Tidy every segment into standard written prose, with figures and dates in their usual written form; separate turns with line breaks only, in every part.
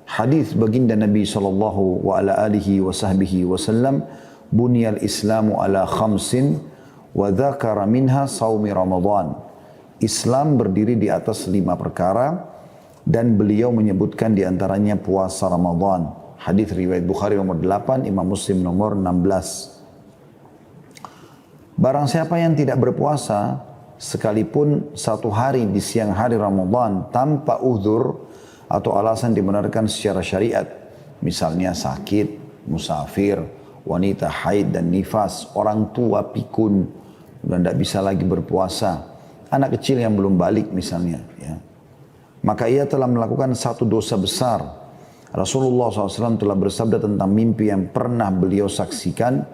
Hadis baginda Nabi sallallahu wa ala alihi wa sahbihi wasallam, "Bunyal Islamu ala khamsin wa dzakara minha shaumi Ramadan." Islam berdiri di atas 5 perkara dan beliau menyebutkan di antaranya puasa Ramadan. Hadis riwayat Bukhari nomor 8, Imam Muslim nomor 16. Barang siapa yang tidak berpuasa sekalipun 1 hari di siang hari Ramadan tanpa uzur atau alasan dibenarkan secara syariat, misalnya sakit, musafir, wanita haid dan nifas, orang tua pikun dan tidak bisa lagi berpuasa, anak kecil yang belum balik misalnya, ya, maka ia telah melakukan satu dosa besar. Rasulullah SAW telah bersabda tentang mimpi yang pernah beliau saksikan,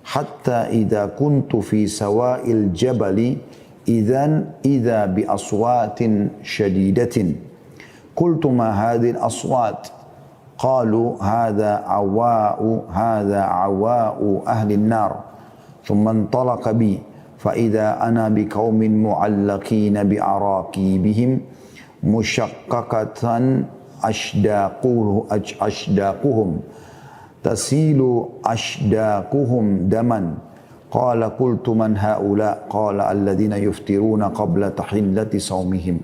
hatta idza kuntu fi sawa'il jabali idza bi aswatin syadidatin qultu ma hadhihi al-aswat qalu hadha awa'u ahli an-nar thumma intalaqa bi fa idza ana bi qaumin mu'allaqin bi araqibihim mushaqqaqatan ashdaquhum tasilu ashdaquhum daman. Qala qultu man haula? Qala alladhina yuftiruna qabla tahillati saumihim.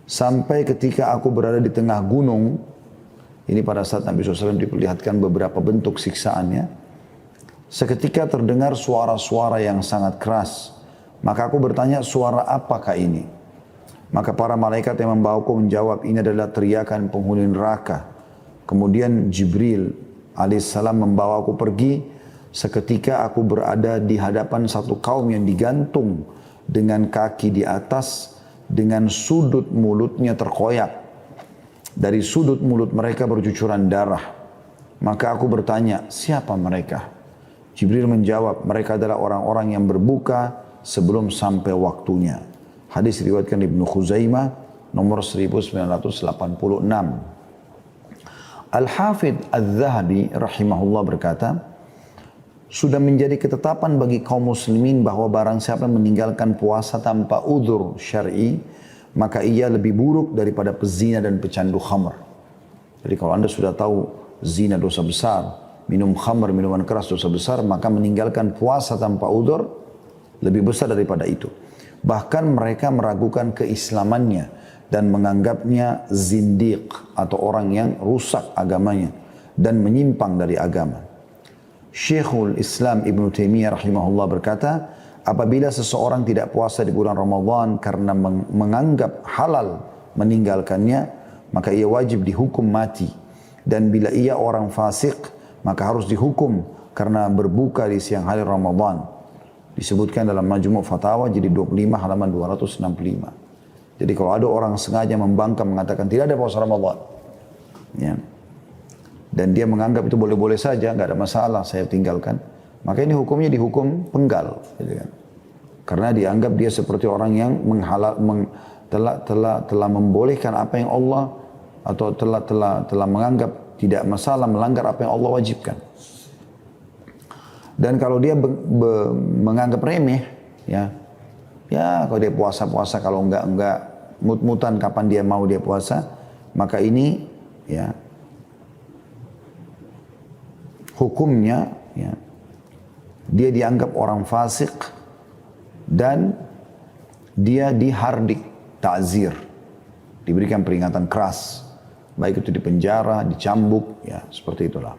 Sampai ketika aku berada di tengah gunung, ini pada saat Nabi SAW diperlihatkan beberapa bentuk siksaannya, seketika terdengar suara-suara yang sangat keras. Maka aku bertanya, suara apakah ini? Maka para malaikat yang membawaku menjawab, ini adalah teriakan penghuni neraka. Kemudian Jibril alaihissalam membawaku pergi. Seketika aku berada di hadapan satu kaum yang digantung dengan kaki di atas, dengan sudut mulutnya terkoyak. Dari sudut mulut mereka bercucuran darah. Maka aku bertanya, siapa mereka? Jibril menjawab, mereka adalah orang-orang yang berbuka sebelum sampai waktunya. Hadis diriwayatkan Ibnu Khuzaimah nomor 1986. Al-Hafidh Al-Zahabi rahimahullah berkata, sudah menjadi ketetapan bagi kaum muslimin bahwa barang siapa meninggalkan puasa tanpa udzur syar'i, maka ia lebih buruk daripada pezina dan pecandu khamr. Jadi kalau anda sudah tahu zina dosa besar, minum khamr, minuman keras dosa besar, maka meninggalkan puasa tanpa udzur lebih besar daripada itu. Bahkan mereka meragukan keislamannya dan menganggapnya zindiq atau orang yang rusak agamanya dan menyimpang dari agama. Syekhul Islam Ibn Taimiyah rahimahullah berkata, apabila seseorang tidak puasa di bulan Ramadan karena menganggap halal meninggalkannya, maka ia wajib dihukum mati. Dan bila ia orang fasik, maka harus dihukum karena berbuka di siang hari Ramadan. Disebutkan dalam Majmu' Fatawa jadi 25 halaman 265. Jadi kalau ada orang sengaja membangkang mengatakan tidak ada puasa Ramadan, ya, dan dia menganggap itu boleh-boleh saja, nggak ada masalah, saya tinggalkan, maka ini hukumnya dihukum penggal, gitu kan? Karena dianggap dia seperti orang yang telah membolehkan apa yang Allah atau telah menganggap tidak masalah melanggar apa yang Allah wajibkan. Dan kalau dia menganggap remeh, ya kalau dia puasa-puasa, kalau enggak mut-mutan kapan dia mau dia puasa, maka ini ya hukumnya ya, dia dianggap orang fasik dan dia dihardik, ta'zir, diberikan peringatan keras, baik itu dipenjara, dicambuk, ya seperti itulah.